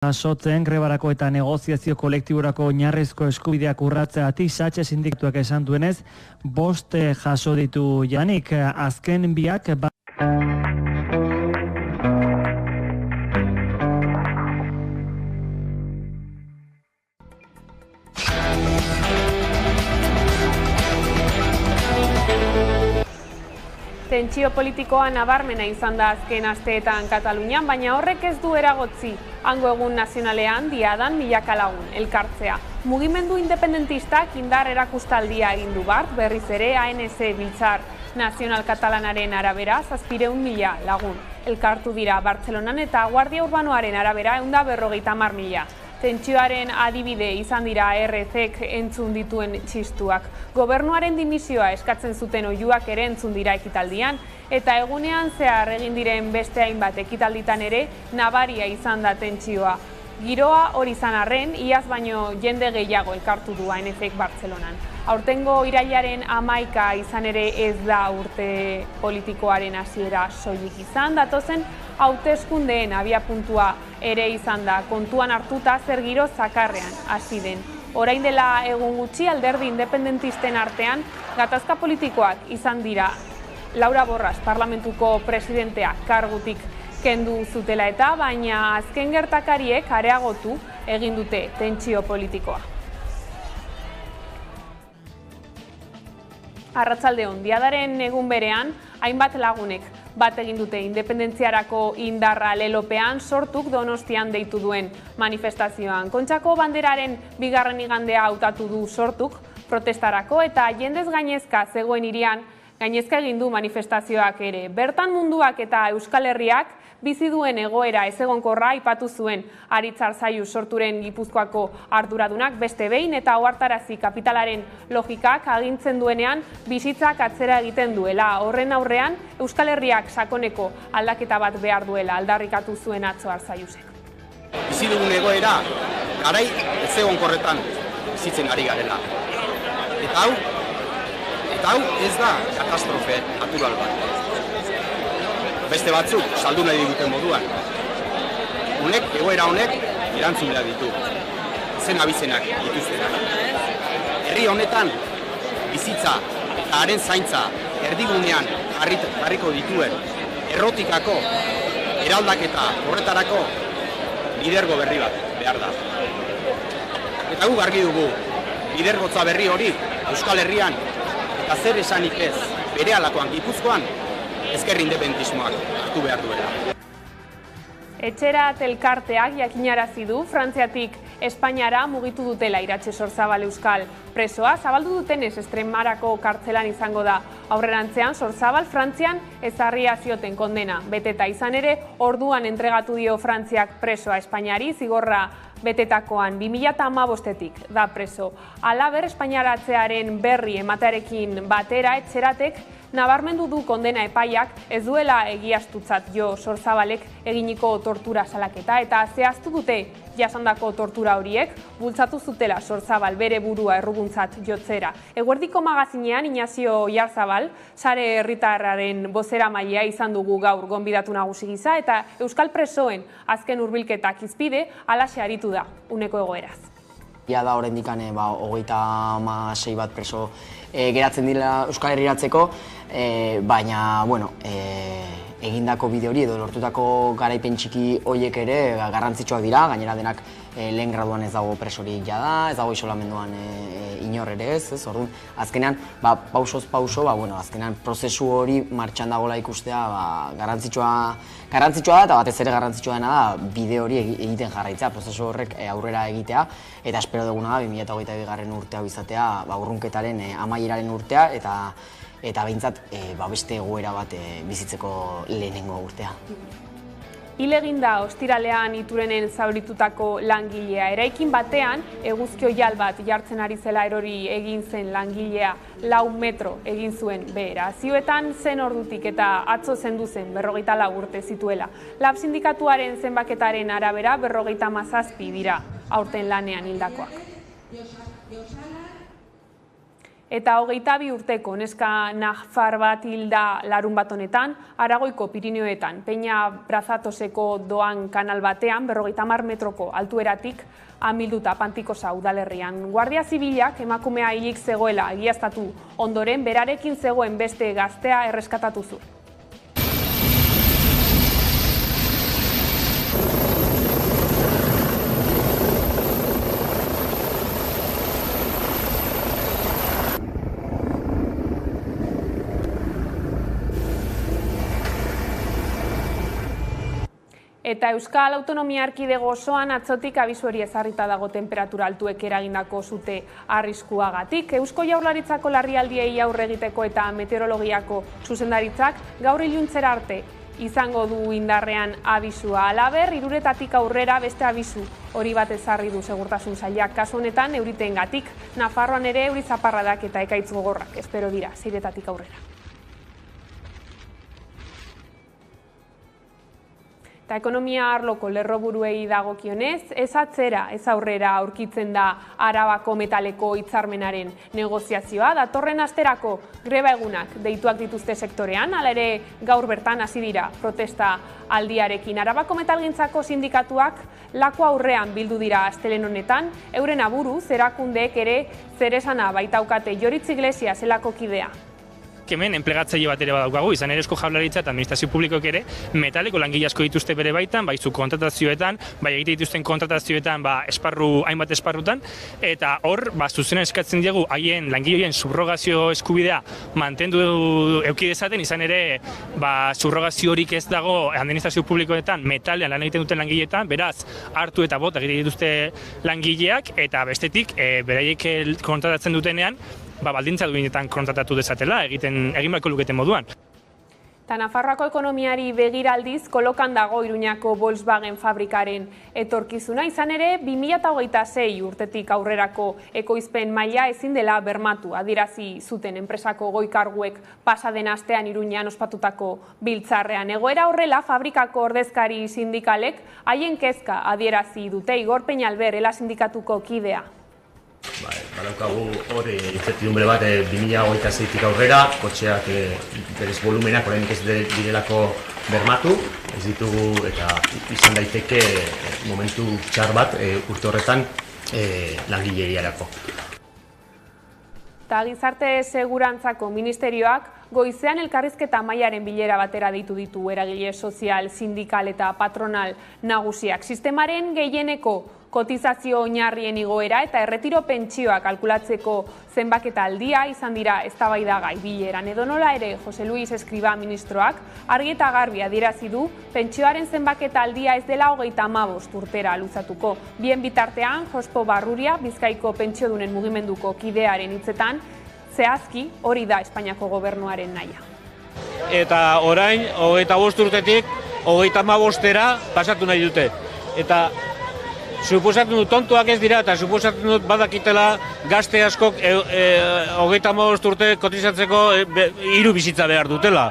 Jasotzen grebarako eta negoziazio kolektiborako oinarrizko eskubideak urratzeagatik Satxe sindikatuak esan duenez, 5 jaso ditu janik, azken biak Tentsio politikoa nabarmena izan da azken asteetan Katalunian, baina horrek ez du eragotzi hango egun nazionalean diadan milaka lagun elkartzea. Mugimendu independentistak indar erakustaldia egin du bart, berriz ere ANC Biltzar Nazional Katalanaren arabera 700.000 lagun elkartu dira Bartzelonan eta Guardia Urbanoaren arabera 150.000. Tentsioaren adibide izan dira RC-ek entzun dituen txistuak. Gobernuaren dimisioa eskatzen zuten oihuak ere entzun dira ekitaldian, eta egunean zehar egin diren beste hainbat ekitalditan ere nabaria izan da tentsioa. Giroa hori izan arren, iaz baino jende gehiago elkartu du ANC-ek Bartzelonan. Aurtengo irailaren 11 izan ere ez da urte politikoaren hasiera soilik izan, datozen hauteskundeen abiapuntua ere izan da, kontuan hartuta zer giro zakarrean hasi den. Orain dela egun gutxi alderdi independentisten artean gatazka politikoak izan dira. Laura Borras, parlamentuko presidentea kargutik kendu zutela eta, baina azken gertakariek areagotu egin dute tentsio politikoa. Arratsaldeon, diadaren egun berean, hainbat lagunek bat egin dute independentziarako indarra lelopean sortuk Donostian deitu duen manifestazioan. Kontxako banderaren 2. igandea hautatu du sortuk protestarako eta jendez gainezka zegoen hirian gainezka egin du manifestazioak ere. Bertan munduak eta Euskal Herriak bizi duen egoera ezegonkorra aipatu zuen Aritz Arzaiu sorturen Gipuzkoako arduradunak beste behin eta ohartarazi kapitalaren logikak agintzen duenean bizitzak atzera egiten duela. Horren aurrean Euskal Herriak sakoneko aldaketa bat behar duela aldarrikatu zuen atzo Arzaiusek. Bizi dugun egoera garai ezegonkorretan bizitzen ari garela. Eta hau ez da katastrofe natural bat. Beste batzuk saldu nahi diguten moduan. Egoera honek erantzun behar ditu. Zen abizenak dituztenak. Herri honetan bizitza eta haren zaintza erdigunean jarriko dituen errotikako eraldaketa horretarako lidergo berri bat behar da. Eta guk argi dugu lidergotza berri hori Euskal Herrian eta zer esanik ez berehalakoan Gipuzkoan ezker independentismoak hartu behar duela. Etxerat elkarteak jakinarazi du Frantziatik Espainiara mugitu dutela Iratxe Sorzabal euskal presoa. Zabaldu dutenez Estremarako kartzelan izango da. Aurrerantzean Sorzabal Frantzian ezarria zioten kondena. Beteta izan ere, orduan entregatu dio Frantziak presoa Espainiari zigorra betetakoan 2015-etik da preso. Halaber Espainiaratzearen berri ematearekin batera Etxeratek nabarmendu du kondena epaiak ez duela egiaztutzat jo Sorzabalek eginiko tortura salaketa eta zehaztu dute jasandako tortura horiek bultzatu zutela Sorzabal bere burua erruguntzat jotzera. Eguerdiko magazinean Inazio Oyarzabal, sare herritarraren bozeramailea izan dugu gaur gonbidatu nagusi gisa eta euskal presoen azken hurbilketak hizpide halaxe aritu da uneko egoeraz. Ja da oraindik 36 bat preso geratzen dira Euskal Herriratzeko, baina egindako bide hori edo lortutako garaipen txiki horiek ere garrantzitsuak dira, gainera denak lehen graduan ez dago presorik jada, ez dago isolamenduan inor ere ez, orduan azkenean pausoz pauso, azkenean prozesu hori martxan dagoela ikustea garrantzitsua da eta batez ere garrantzitsua dena da bide hori egiten jarraitzea, prozesu horrek aurrera egitea eta espero duguna da 2022 urtea izatea urrunketaren amaieraren urtea eta behintzat beste egoera bat bizitzeko lehenengo urtea. Hil egin da ostiralean Iturenen zauritutako langilea. Eraikin batean eguzki oihal bat jartzen ari zela erori egin zen langilea 4 metro egin zuen behera. Zioetan zen ordutik eta atzo zendu zen 54 urte zituela. Lab sindikatuaren zenbaketaren arabera 57 dira aurten lanean hildakoak. Eta 22 urteko neska nafar bat hilda larun bat honetan, Aragoiko Pirineoetan, Peña Brazatoseko doan kanal batean, 50 metroko altueratik amilduta Pantikosa udalerrian. Guardia Zibilak emakumea hilik zegoela egiaztatu ondoren, berarekin zegoen beste gaztea erreskatatu zuen. Eta Euskal Autonomia Erkidego osoan atzotik abisu hori ezarrita dago temperatura altuek eragindako sute arriskuagatik. Eusko Jaurlaritzako larrialdiei aurre egiteko eta meteorologiako zuzendaritzak gaur iluntzera arte izango du indarrean abisua. Halaber, 3:00 aurrera beste abisu hori bat ezarri du Segurtasun Sailak. Kasu honetan euriteengatik, Nafarroan ere euri zaparradak eta ekaitz gogorrak espero dira 6:00 aurrera. Eta ekonomia arloko lerroburuei dagokionez, ez atzera, ez aurrera aurkitzen da Arabako metaleko hitzarmenaren negoziazioa. Datorren asterako greba egunak deituak dituzte sektorean, hala ere gaur bertan hasi dira protesta aldiarekin. Arabako metalgintzako sindikatuak lako aurrean bildu dira astelehen honetan, euren aburuz erakundeek ere zeresana baitaukate. Joritz Iglesia zelako kidea. Hemen enplegatzaile bat ere badaukagu, izan ere Eusko Jaurlaritza eta administrazio publikoek ere metaleko langile asko dituzte bere baitan, bai zu kontratazioetan, bai egite dituzten kontratazioetan, hainbat esparrutan, eta hor zuzenen eskatzen diegu haien langileen subrogazio eskubidea mantendu eduki dezaten, izan ere subrogazio horik ez dago administrazio publikoetan metalean lan egiten duten langileetan, beraz hartu eta bota egite dituzte langileak, eta bestetik beraiek kontratatzen dutenean baldintza duinetan kontratatu dezatela, egin beharko luketen moduan. Eta Nafarroako ekonomiari begiraldiz kolokan dago Iruñako Volkswagen fabrikaren etorkizuna, izan ere 2026 urtetik aurrerako ekoizpen maila ezin dela bermatu, adierazi zuten enpresako goi-karguek pasaden astean Iruñan ospatutako biltzarrean. Egoera horrela, fabrikako ordezkari sindikalek haien kezka adierazi dute. Igor Peñalber, ELA sindikatuko kidea. Badaukagu hori incertidumbre bat 2026tik aurrera, kotxeak berez volumenak oraindik ez direlako bermatu, ez ditugu eta izan daiteke momentu txar bat urte horretan langileriarako. Eta Gizarte Segurantzako Ministerioak goizean elkarrizketa mailaren bilera batera deitu ditu eragile sozial, sindikal eta patronal nagusiak. Sistemaren gehieneko kotizazio oinarrien igoera eta erretiro pentsioa kalkulatzeko zenbaketa aldia izan dira eztabaidagai bileran. Edonola ere, Jose Luis Escribá ministroak argi eta garbi adierazi du pentsioaren zenbaketa aldia ez dela 35 urtera luzatuko. Bien bitartean, Jospo Barruria, Bizkaiko pentsiodunen mugimenduko kidearen hitzetan, zehazki hori da Espainiako gobernuaren nahia. Eta orain, 25 urtetik 35era pasatu nahi dute. Eta suposatzen dut tontuak ez dira, eta suposatzen dut badakitela gazte askok 35 urte kotizatzeko 3 bizitza behar dutela.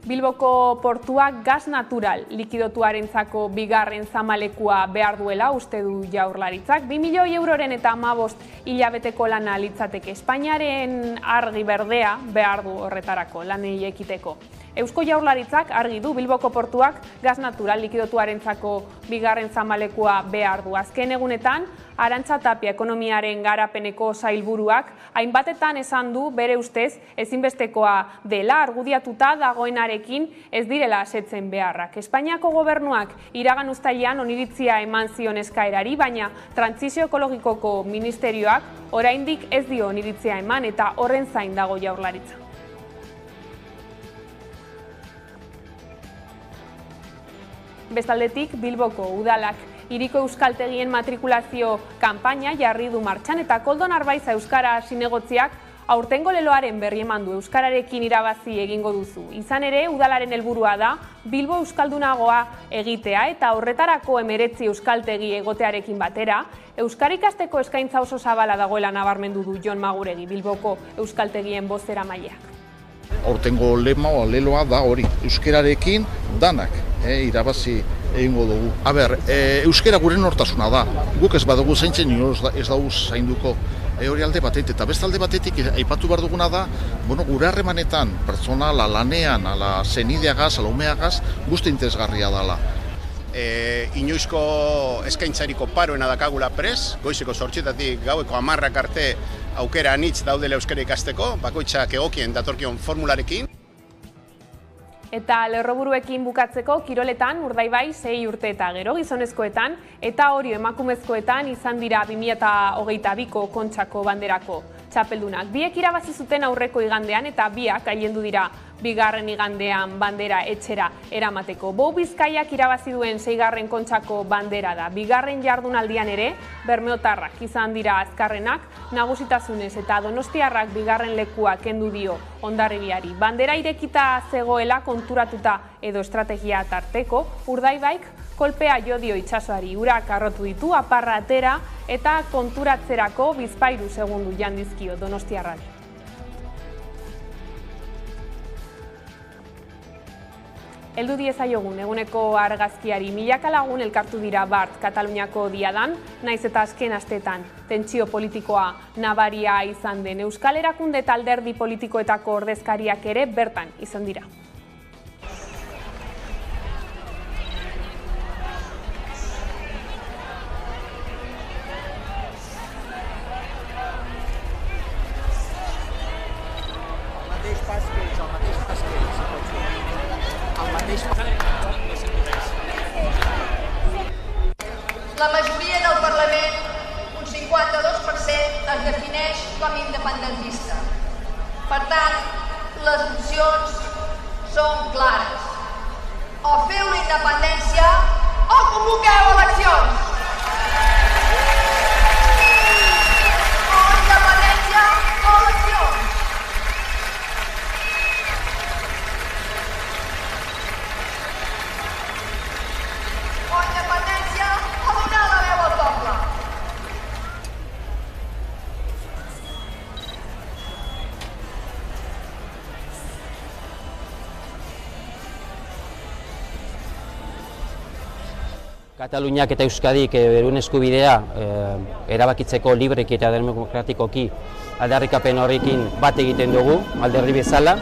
Bilboko portuak gas natural likidotuarentzako bigarren zamalekua behar duela uste du Jaurlaritzak. 2 milioi euroren eta 15 hilabeteko lana litzateke. Espainiaren argi berdea behar du horretarako lanei ekiteko. Eusko Jaurlaritzak argi du Bilboko portuak gas natural likidotuarentzako bigarren zamalekua behar du. Azken egunetan, Arantxa Tapia ekonomiaren garapeneko sailburuak hainbatetan esan du bere ustez ezinbestekoa dela argudiatuta dagoenarekin ez direla asetzen beharrak. Espainiako gobernuak iragan uztailean oniritzia eman zion eskaerari, baina Trantsizio Ekologikoko Ministerioak oraindik ez dio oniritzia eman eta horren zain dago Jaurlaritza. Bestaldetik, Bilboko udalak hiriko euskaltegien matrikulazio kanpaina jarri du martxan eta Koldo Narbaiza euskara zinegotziak aurtengo leloaren berri eman du. Euskararekin irabazi egingo duzu. Izan ere, udalaren helburua da Bilbo euskaldunagoa egitea eta horretarako 19 euskaltegi egotearekin batera, euskara ikasteko eskaintza oso zabala dagoela nabarmendu du Jon Maguregi, Bilboko euskaltegien bozeramaileak. Aurtengo leloa da hori, euskararekin danak irabazi egingo dugu. Euskara gure nortasuna da, guk ez badugu zaintzen ez dugu zainduko Hori alde batetik, eta beste alde batetik aipatu behar duguna da, gure harremanetan, pertsonala, lanean, ala zenideagaz, ala umeagaz, guzti interesgarria dela. Inoizko eskaintzariko paroena dakagula pres, goizeko 8:00 gaueko 10:00 arte aukera anitz daudela euskara ikasteko, bakoitzak egokien datorkion formularekin. Eta lerroburuekin bukatzeko, kiroletan Urdaibai 6 urte eta gero gizonezkoetan eta Orio emakumezkoetan izan dira 2022ko Kontxako banderako txapeldunak. Biek irabazi zuten aurreko igandean eta biak ailendu dira bigarren igandean bandera etxera eramateko. Bou Bizkaiak irabazi duen 6. Kontxako bandera da. Bigarren jardunaldian ere, bermeotarrak izan dira azkarrenak, nagusitasunez eta donostiarrak bigarren lekua kendu dio Hondarribiari. Bandera irekita zegoela konturatuta edo estrategia tarteko, Urdaibaik kolpea jo dio itsasoari, urak arrotu ditu, aparra atera eta konturatzerako bizpahiru segundu jandizkio donostiarrari. Heldu diezaiogun eguneko argazkiari, milaka lagun elkartu dira bart Kataluniako diadan, naiz eta azken astetan tentsio politikoa nabaria izan den. Euskal Erakunde eta alderdi politikoetako ordezkariak ere bertan izan dira. La majoria del Parlament, un 52%, es defineix com independentista. Per tant, les opcions són clares. O feu la independència o convoqueu eleccions. O independència o eleccions. O independència o donar la veu al poble. Kataluniak eta Euskadik beruen eskubidea erabakitzeko libreki eta demokratikoki aldarrikapen horrekin bat egiten dugu, alderdi bezala.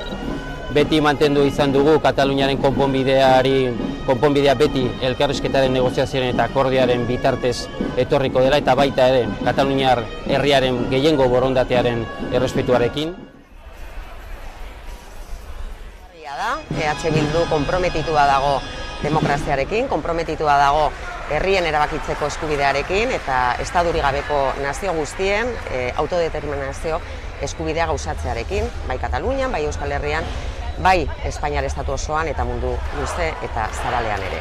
Beti mantendu izan dugu Kataluniaren konponbidea beti elkarrizketaren negoziazioaren eta akordioaren bitartez etorriko dela eta baita ere Kataluniar herriaren gehiengo borondatearen errespetuarekin. EH Bildu konprometitua dago demokraziarekin, konprometitua dago herrien erabakitzeko eskubidearekin eta estaduri gabeko nazio guztien autodeterminazio eskubidea gauzatzearekin, bai Katalunian, bai Euskal Herrian, bai Espainiar estatu osoan eta mundu luze eta zabalean ere.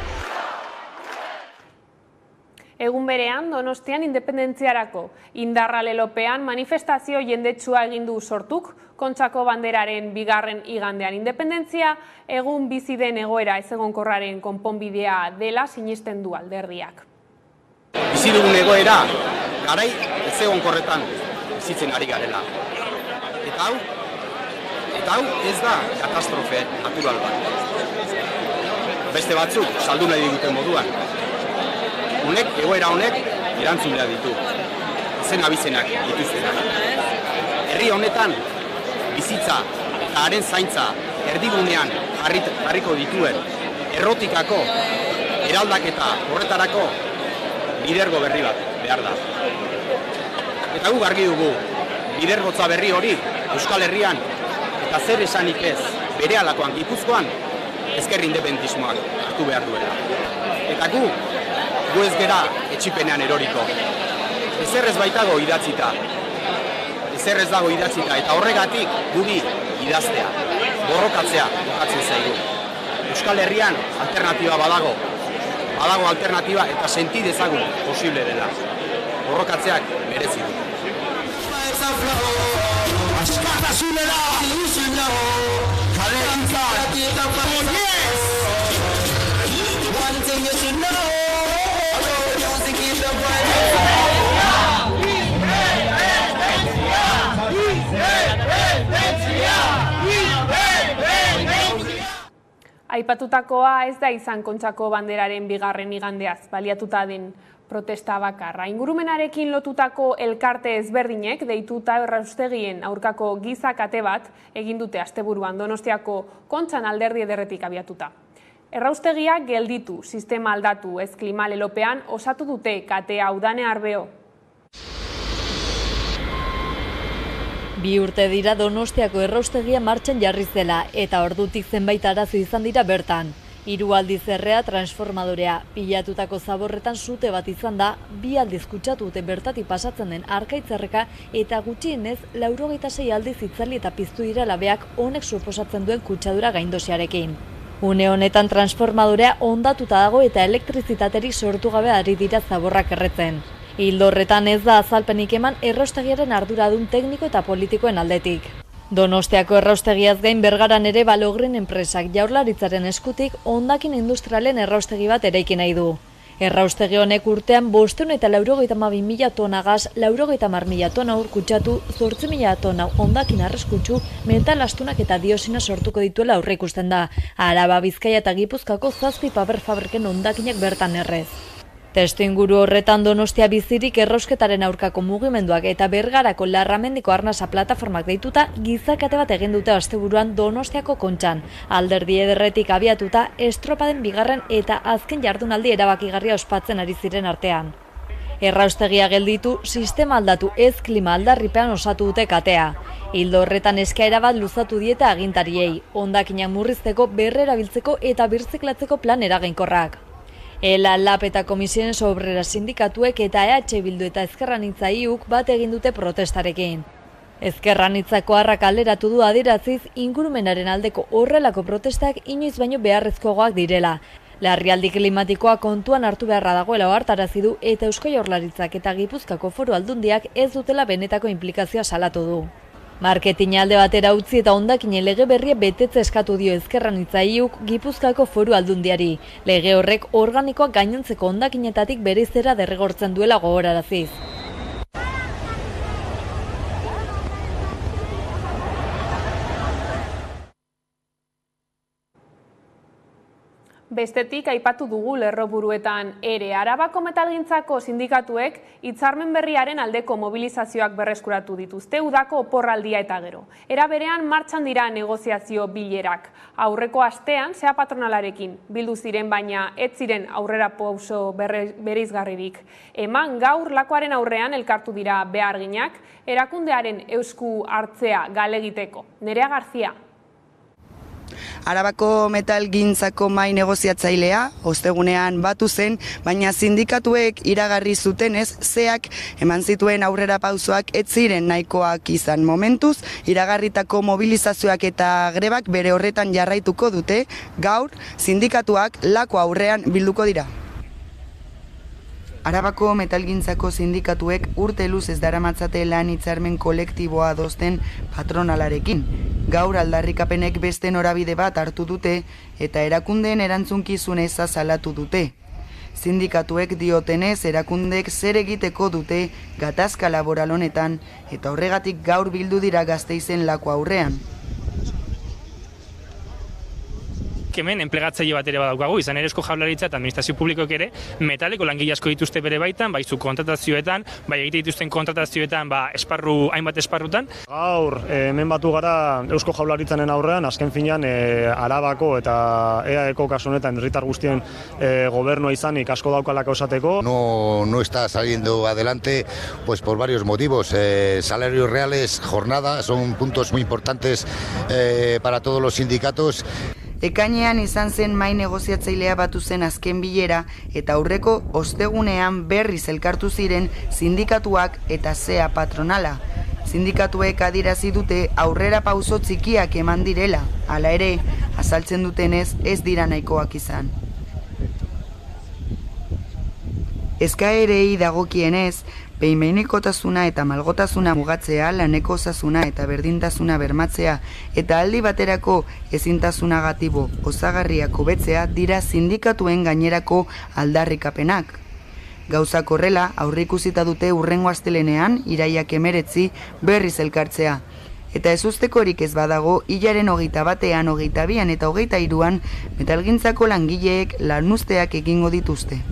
Egun berean, Donostian independentziarako indarra lelopean manifestazio jendetsua egin du sortuk Kontxako banderaren bigarren igandean. Independentzia egun bizi den egoera ezegonkorraren konponbidea dela sinisten du alderdiak. Bizi dugun egoera garai ezegonkorretan bizitzen ari garela. Eta hau ez da katastrofe natural bat. Beste batzuk saldu nahi diguten moduan. Egoera honek erantzun behar ditu. Zen abizenak dituztenak. Herri honetan bizitza eta haren zaintza erdigunean jarriko dituen errotikako eraldaketa horretarako lidergo berri bat behar da. Eta guk argi dugu lidergotza berri hori Euskal Herrian eta zer esanik ez berehalakoan Gipuzkoan ezker independentismoak hartu behar duela. Eta gu ez gera etxipenean eroriko. Ezer ez baitago idatzita. Ezer ez dago idatzita eta horregatik guri idaztea, borrokatzea bukatzen zaigu. Euskal Herrian alternatiba badago alternatiba eta senti dezagun posible dela. Borrokatzeak merezi du. Aipatutakoa ez da izan Kontxako banderaren bigarren igandeaz baliatuta den protesta bakarra. Ingurumenarekin lotutako elkarte ezberdinek deituta erraustegien aurkako giza kate bat egin dute asteburuan Donostiako Kontxan alderdi ederretik abiatuta. Erraustegia gelditu, sistema aldatu, ez klima lelopean osatu dute katea Udane Arbeo. 2 urte dira Donostiako erraustegia martxan jarri zela eta ordutik zenbait arazo izan dira bertan. 3 aldiz errea transformadorea, pilatutako zaborretan sute bat izan da, 2 aldiz kutsatu dute bertatik pasatzen den arkaitzerreka eta gutxienez 96 aldiz itzali eta piztu dira labeak honek suposatzen duen kutsadura gaindosiarekin. Une honetan transformadorea hondatuta dago eta elektrizitaterik sortu gabe ari dira zaborrak erretzen. Ildo horretan ez da azalpenik eman erraustegiaren arduradun tekniko eta politikoen aldetik. Donostiako erraustegiaz gain Bergaran ere Balogren enpresak Jaurlaritzaren eskutik hondakin industrialen erraustegi bat eraiki nahi du. Erraustegi honek urtean 592.000 tona gas, 90.000 tona ur kutsatu, 8.000 tona hondakin arreskutsu, metal astunak eta diosina sortuko dituela aurreikusten da. Araba, Bizkaia eta Gipuzkoako 7 paper fabriken hondakinak bertan errez. Testuinguru horretan Donostia bizirik errausketaren aurkako mugimenduak eta Bergarako Larramendiko Arnasa plataformak deituta gizakate bat egin dute asteburuan Donostiako Kontxan. Alderdi ederretik abiatuta estropaden bigarren eta azken jardunaldi erabakigarria ospatzen ari ziren artean. Erraustegia gelditu, sistema aldatu ez klima aldarripean osatu dute katea. Ildo horretan eskaera bat luzatu dieta agintariei, hondakinak murrizteko, berrerabiltzeko eta birziklatzeko plan eraginkorrak. ELA, LAB eta Komisiones Obreras sindikatuek eta EH Bildu eta Ezker Anitza IUk bat egin dute protestarekin. Ezker Anitzako harrak alderatu du adieraziz ingurumenaren aldeko horrelako protestak inoiz baino beharrezkoagoak direla. Larrialdi klimatikoa kontuan hartu beharra dagoela ohartarazi du eta Eusko Jaurlaritzak eta Gipuzkoako Foru Aldundiak ez dutela benetako inplikazioa salatu du. Marketing alde batera utzi eta hondakinen lege berria betetze eskatu dio Ezker Anitza IUk Gipuzkoako Foru Aldundiari. Lege horrek organikoak gainontzeko hondakinetatik bereizera derrigortzen duela gogoraraziz. Bestetik aipatu dugu lerroburuetan ere Arabako metalgintzako sindikatuek hitzarmen berriaren aldeko mobilizazioak berreskuratu dituzte udako oporraldia eta gero. Era berean martxan dira negoziazio bilerak. Aurreko astean sea patronalarekin bildu ziren baina ez ziren aurrera pauso bereizgarririk. Eman gaur lakoaren aurrean elkartu dira beharginak erakundearen eusku hartzea galegiteko. Nerea Garzia. Arabako metalgintzako mahai negoziatzailea ostegunean batu zen, baina sindikatuek iragarri zutenez zeak eman zituen aurrera pausoak ez ziren nahikoak izan momentuz, iragarritako mobilizazioak eta grebak bere horretan jarraituko dute, gaur sindikatuak lako aurrean bilduko dira. Arabako metalgintzako sindikatuek urte luzez daramatzate lan hitzarmen kolektiboa adosten patronalarekin. Gaur aldarrikapenek beste norabide bat hartu dute eta erakundeen erantzunkizun eza salatu dute. Sindikatuek diotenez erakundek zer egiteko dute gatazka laboral honetan eta horregatik gaur bildu dira Gasteizen lako aurrean. Hemen enplegatzaile bat ere badaukagu, izan ere Eusko Jaurlaritza eta administrazio publikoek ere metaleko langile asko dituzte bere baitan, bai zu kontratazioetan, bai egite dituzten kontratazioetan, hainbat esparrutan. Gaur hemen batu gara Eusko Jaurlaritzaren aurrean, azken finean Arabako eta EAeko kasu honetan herritar guztien gobernua izanik asko daukalako esateko. No está saliendo adelante pues por varios motivos. Salarios reales, jornada, son puntos muy importantes para todos los sindicatos. Ekainean izan zen mahai negoziatzailea batu zen azken bilera eta aurreko ostegunean berriz elkartu ziren sindikatuak eta SEA patronala. Sindikatuek adierazi dute aurrera pauso txikiak eman direla, hala ere, azaltzen dutenez ez dira nahikoak izan. Eskaerei dagokienez, behin-behinekotasuna eta malgotasuna mugatzea, laneko osasuna eta berdintasuna bermatzea eta aldi baterako ezintasunagatibo osagarriak hobetzea dira sindikatuen gainerako aldarrikapenak. Gauzak horrela, aurreikusita dute hurrengo astelenean, iraiak 19 berriz elkartzea. Eta ezustekorik ez badago, hilaren 21, 22 eta 23 metalgintzako langileek lanuzteak egingo dituzte.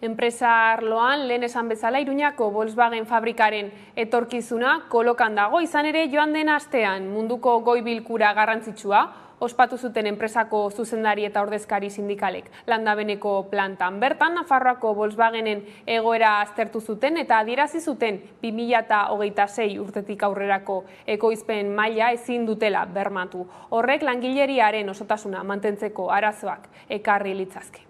Enpresa arloan, lehen esan bezala, Iruñako Volkswagen fabrikaren etorkizuna kolokan dago, izan ere joan den astean munduko goi bilkura garrantzitsua ospatu zuten enpresako zuzendari eta ordezkari sindikalek landabeneko plantan. Bertan, Nafarroako Volkswagenen egoera aztertu zuten eta adierazi zuten 2026 urtetik aurrerako ekoizpen maila ezin dutela bermatu. Horrek langileriaren osotasuna mantentzeko arazoak ekarri litzazke.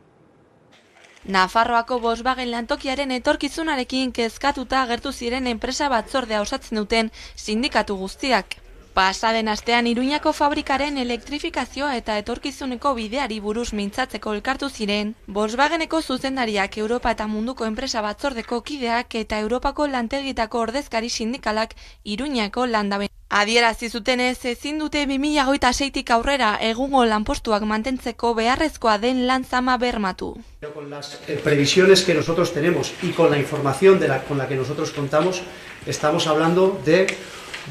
Nafarroako Volkswagen lantokiaren etorkizunarekin kezkatuta agertu ziren enpresa batzordea osatzen duten sindikatu guztiak. Pasaden astean Iruñako fabrikaren elektrifikazioa eta etorkizuneko bideari buruz mintzatzeko elkartu ziren, Volkswageneko zuzendariak, Europa eta munduko enpresa batzordeko kideak eta Europako lantegitako ordezkari sindikalak Iruñako landaben. Adierazi zutenez, ezin dute 2026tik aurrera egungo lanpostuak mantentzeko beharrezkoa den lan zama bermatu. Con las previsiones que nosotros tenemos y con la información con la que nosotros contamos, estamos hablando de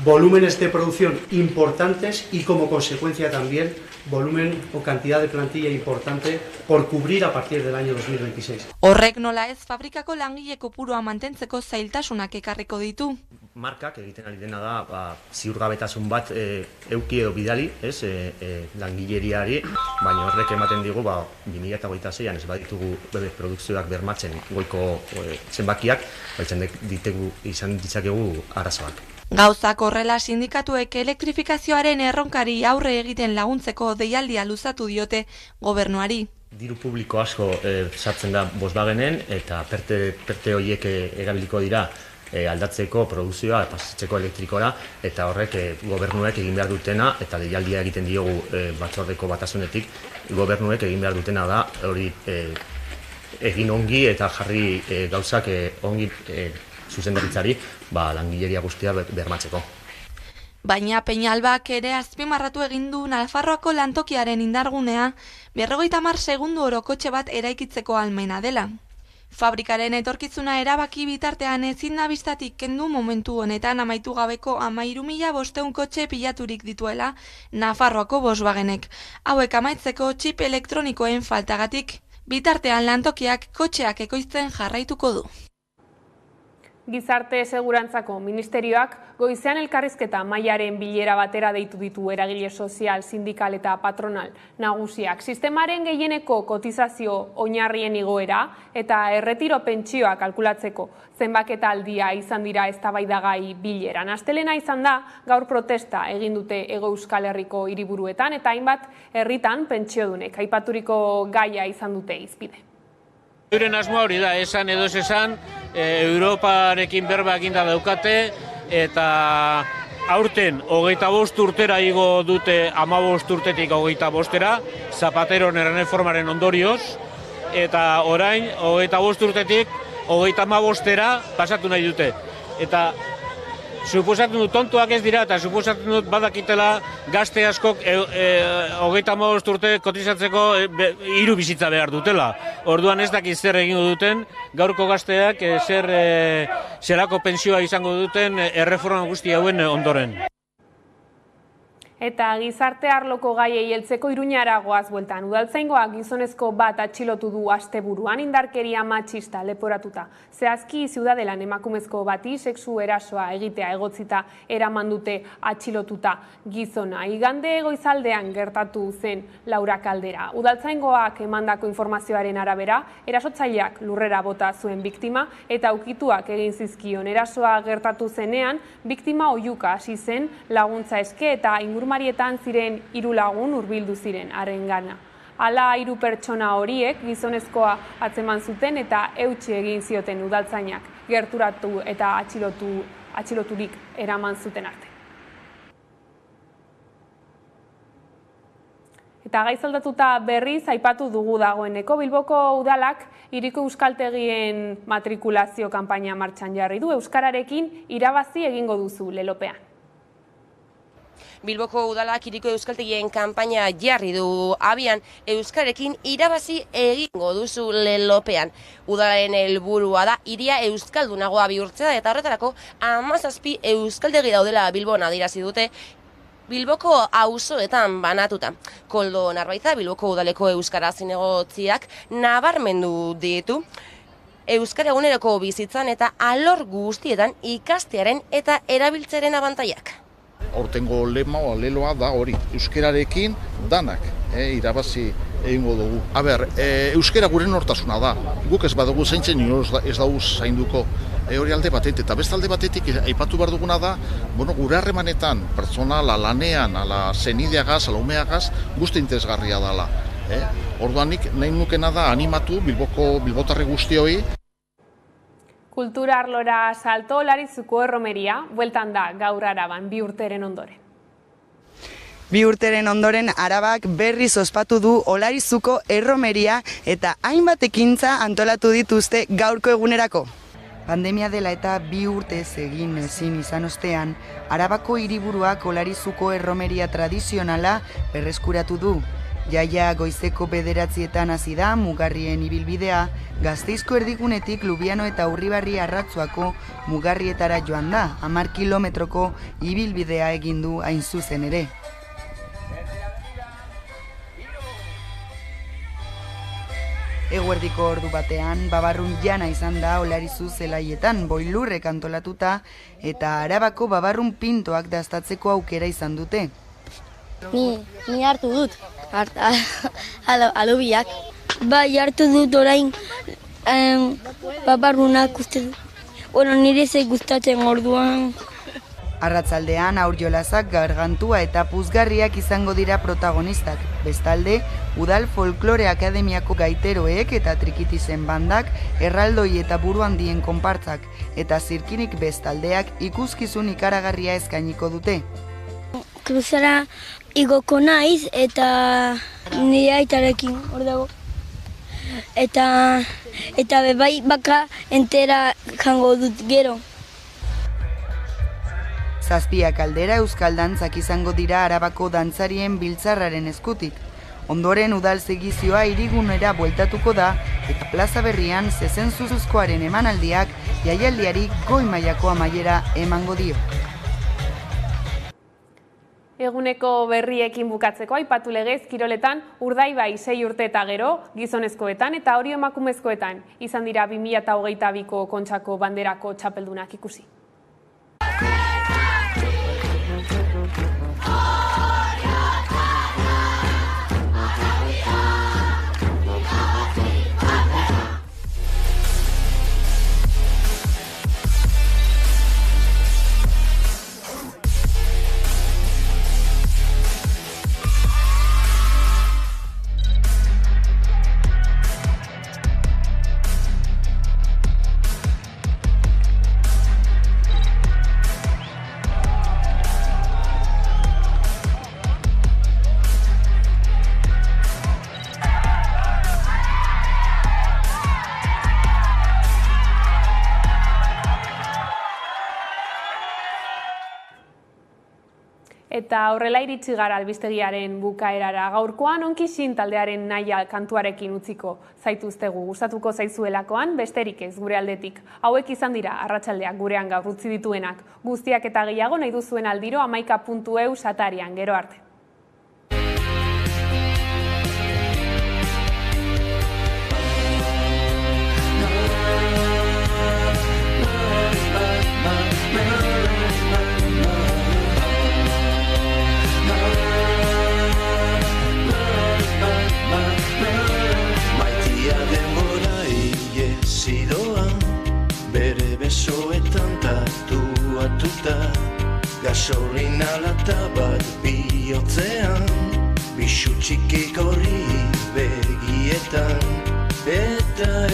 volúmenes de producción importantes y como consecuencia también volumen o cantidad de plantilla importante por cubrir a partir del año 2026. Horrek nola ez fabrikako langile kopurua mantentzeko zailtasunak ekarriko ditu. Markak egiten ari dena da ziurgabetasun bat euki edo bidali, langileriari, baina horrek ematen digu 2026an ez baditugu produkzioak bermatzen goiko zenbakiak, izan ditzakegu arazoak. Gauzak horrela sindikatuek elektrifikazioaren erronkari aurre egiten laguntzeko deialdia luzatu diote gobernuari. Diru publiko asko sartzen da Volkswagenen eta perte horiek erabiliko dira aldatzeko produkzioa pasatzeko elektrikora eta horrek gobernuek egin behar dutena eta deialdia egiten diogu batzordeko batasunetik gobernuek egin behar dutena da hori egin ongi eta jarri gauzak ongi zuzendaritzari langileria guztia bermatzeko. Baina Peñalbak ere azpimarratu egin du Nafarroako lantokiaren indargunea 50 segundu oro kotxe bat eraikitzeko ahalmena dela. Fabrikaren etorkizuna erabaki bitartean ezin da bistatik kendu momentu honetan amaitu gabeko 13.500 kotxe pilaturik dituela Nafarroako Volkswagenek. Hauek amaitzeko txip elektronikoen faltagatik, bitartean lantokiak kotxeak ekoizten jarraituko du. Gizarte Segurantzako Ministerioak goizean elkarrizketa mailaren bilera batera deitu ditu eragile sozial, sindikal eta patronal nagusiak. Sistemaren gehieneko kotizazio oinarrien igoera eta erretiro pentsioa kalkulatzeko zenbaketa aldia izan dira eztabaidagai bileran. Astelena izan da gaur protesta egin dute Hego Euskal Herriko hiriburuetan eta hainbat herritan pentsiodunek aipaturiko gaia izan dute hizpide. Euren asmoa hori da, esan edo ez esan, Europarekin berba eginda daukate, eta aurten 25 urtera igo dute 15 urtetik 25era, Zapateron erreformaren ondorioz, eta orain 25 urtetik 35era pasatu nahi dute. Eta suposatzen dut tontuak ez dira, eta suposatzen dut badakitela gazte askok 35 urte kotizatzeko 3 bizitza behar dutela. Orduan ez dakiz zer egingo duten, gaurko gazteak zerako pentsioa izango duten erreforma guzti hauen ondoren. Eta gizarte arloko gaiei heltzeko Iruñara goaz bueltan. Udaltzaingoak gizonezko bat atxilotu du asteburuan indarkeria matxista leporatuta. Zehazki Ziudadelan emakumezko bati sexu erasoa egitea egotzita eraman dute atxilotuta gizona. Igande goizaldean gertatu zen Laura Kaldera. Udaltzaingoak emandako informazioaren arabera, erasotzaileak lurrera bota zuen biktima eta ukituak egin zizkion. Erasoa gertatu zenean, biktima oihuka hasi zen laguntza eske eta Marietan ziren 3 lagun hurbildu ziren harengana. Hala 3 pertsona horiek gizonezkoa atzeman zuten eta eutsi egin zioten udaltzainak gerturatu eta atxiloturik eraman zuten arte. Eta gaiz aldatuta berriz aipatu dugu dagoeneko Bilboko udalak hiriko euskaltegien matrikulazio kanpaina martxan jarri du. Euskararekin irabazi egingo duzu lelopean. Bilboko udalak hiriko euskaltegien kanpaina jarri du abian euskarekin irabazi egingo duzu lelopean. Udalaren helburua da hiria euskaldunagoa bihurtzea eta horretarako 17 euskaldegi daudela Bilbon adierazi dute Bilboko auzoetan banatuta. Koldo Narbaiza Bilboko udaleko euskara zinegotziak nabarmendu ditu. euskara eguneroko bizitzan eta alor guztietan ikastearen eta erabiltzaren abantaiak. Aurtengo lema leloa da hori, euskararekin danak irabazi egingo dugu. Euskara gure nortasuna da, guk ez badugu zaintzen ez dugu zainduko. Hori alde batetik, eta beste alde batetik aipatu behar duguna da, gure harremanetan, pertsonala, lanean, ala zenideagaz, ala umeagaz, guzti interesgarria dela. Orduanik nahi nukena da animatu bilbotarri guztioi. Kultura arlora salto Olarizuko erromeria, bueltan da gaur Araban 2 urteren ondoren. 2 urteren ondoren Arabak berriz ospatu du Olarizuko erromeria eta hainbat ekintza antolatu dituzte gaurko egunerako. Pandemia dela eta 2 urtez egin ezin izan ostean, Arabako hiriburuak Olarizuko erromeria tradizionala berreskuratu du. Jaia goizeko 9:00 hasi da mugarrien ibilbidea, Gasteizko erdigunetik Lubiano eta Urribarri Arratzuako mugarrietara joan da, 10 kilometroko ibilbidea egin du hain zuzen ere. Eguerdiko ordu batean, babarrun jana izan da Olarizu zelaietan boilurrek antolatuta eta Arabako babarrun pintoak daztatzeko aukera izan dute. Ni hartu dut, alobiak. Bai, hartu dut orain babarrunak uste dut. Nire zei gustatzen orduan. Arratzaldean aurjolazak, gargantua eta puzgarriak izango dira protagonistak. Bestalde, Udal Folklore Akademiako gaiteroek eta trikitizen bandak, erraldoi eta buru handien konpartzak, eta zirkinik bestaldeak ikuskizun ikaragarria eskainiko dute. Kruzara igoko naiz eta nire aitarekin hor dago. Eta bebai baka entera jango dut gero. Zazpiak aldera euskal dantzak izango dira Arabako dantzarien biltzarraren eskutik. Ondoren udal segizioa hirigunera bueltatuko da eta plaza berrian zezenzuzkoaren emanaldiak jaialdiari goi mailako amaiera emango dio. Eguneko berriekin bukatzeko aipatu legez kiroletan Urdaibai 6 urte eta gero gizonezkoetan eta Orio emakumezkoetan izan dira 2022ko Kontxako banderako txapeldunak ikusi. Eta horrela iritsi gara albistegiaren bukaerara. Gaurkoan onkisin taldearen nahia kantuarekin utziko zaituztegu. Gustatuko zaizuelakoan besterik ez gure aldetik. Hauek izan dira arratsaldeak gurean gaur utzi dituenak. Guztiak eta gehiago nahi duzuen aldiro 11.eu satarian. Gero arte. Besoetan tatuatuta gasolina lata bat bihotzean, bisu txiki gorri begietan, eta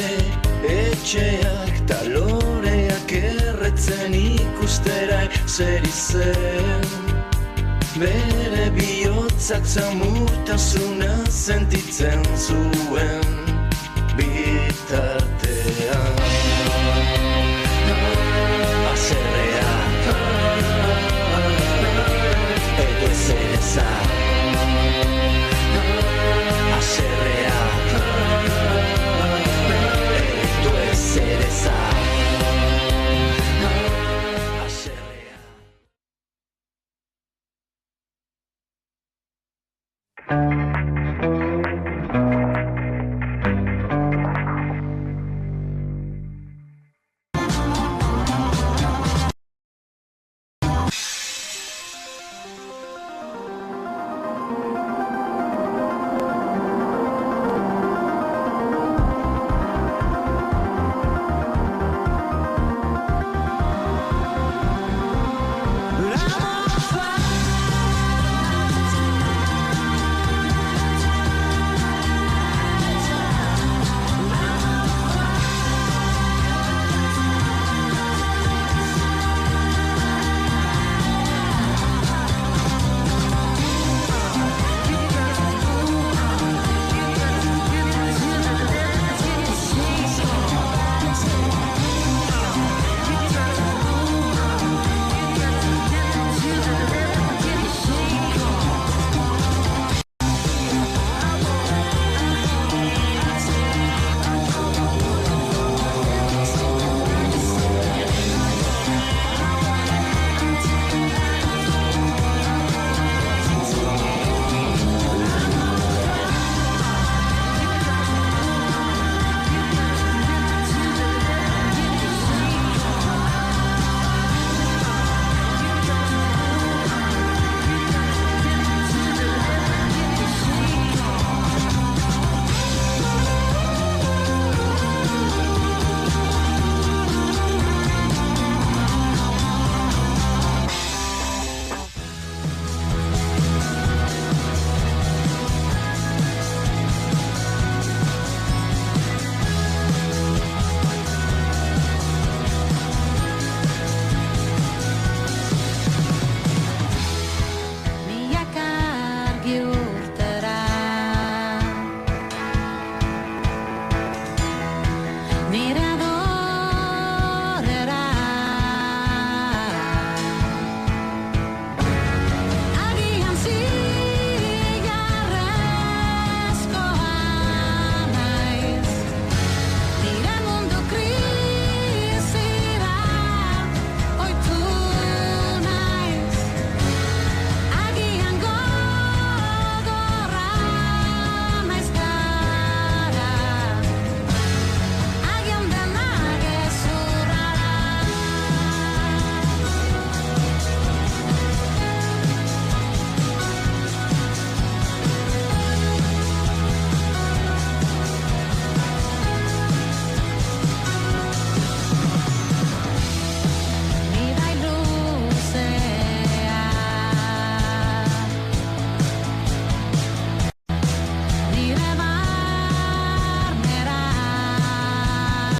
etxeak taloreak erretzen ikustera zer izen. Bere bihotzak zamurtasuna sentitzen zuen bitarte.